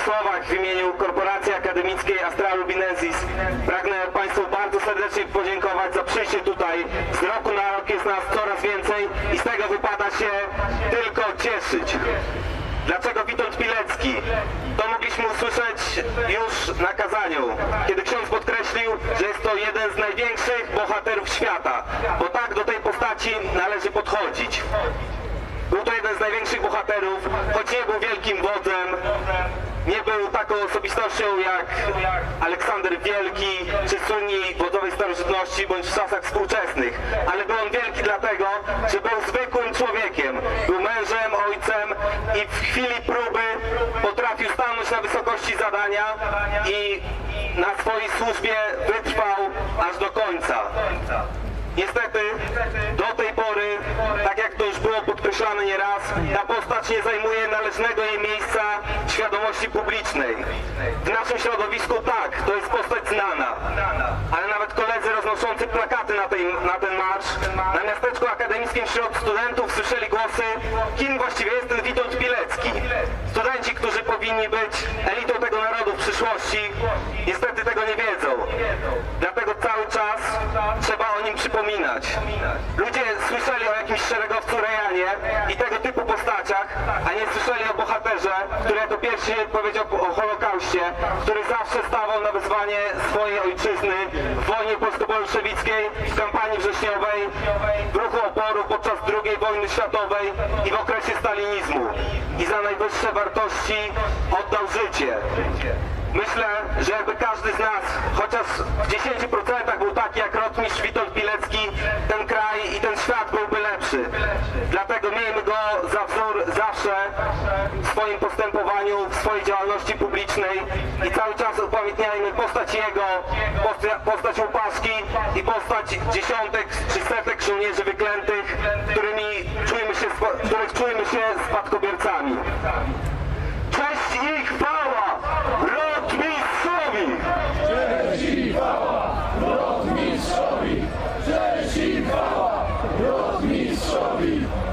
słowach w imieniu Korporacji Akademickiej Astra Lubinensis pragnę Państwu bardzo serdecznie podziękować za przyjście tutaj. Z roku na rok jest nas coraz więcej i z tego wypada się tylko cieszyć. Dlaczego Witold Pilecki? To mogliśmy usłyszeć już na kazaniu, kiedy ksiądz podkreślił, że jest to jeden z największych bohaterów świata, bo tak do tej postaci należy podchodzić. Był to jeden z największych bohaterów, choć nie był wielkim wodzem, nie był taką osobistością jak Aleksander Wielki czy słynni wodzowie starożytności bądź w czasach współczesnych, ale był on wielki dlatego, że był zwykłym człowiekiem, był mężem, ojcem i w chwili próby potrafił stanąć na wysokości zadania i na swojej służbie wytrwał aż do końca. Niestety, do tej pory, tak jak to już było podkreślane nieraz, ta postać nie zajmuje należnego jej miejsca w świadomości publicznej. W naszym środowisku tak, to jest postać znana, ale nawet koledzy roznoszący plakaty na ten marsz, na miasteczku akademickim wśród studentów słyszeli głosy, kim właściwie jest ten Witold Pilecki. Studenci, którzy powinni być elitą tego narodu w przyszłości, niestety tego nie wiedzą. Dlatego cały czas trzeba o nim przypominać. Ludzie słyszeli o jakimś szeregowcu Rejanie i tego typu postaciach, a nie słyszeli o bohaterze, który jako pierwszy powiedział o Holokauście, który zawsze stawał na wyzwanie swojej ojczyzny w wojnie polsko-bolszewickiej, w kampanii wrześniowej, w ruchu oporu podczas II wojny światowej i w okresie stalinizmu. I za najwyższe wartości oddał życie. Myślę, że jakby każdy z nas, chociaż w 10% był taki jak rotmistrz Witold Pilecki, ten kraj i ten świat byłby lepszy. Dlatego miejmy go za wzór zawsze w swoim postępowaniu, w swojej działalności publicznej i cały czas upamiętniajmy postać jego, postać Łupaszki i postać dziesiątek czy setek żołnierzy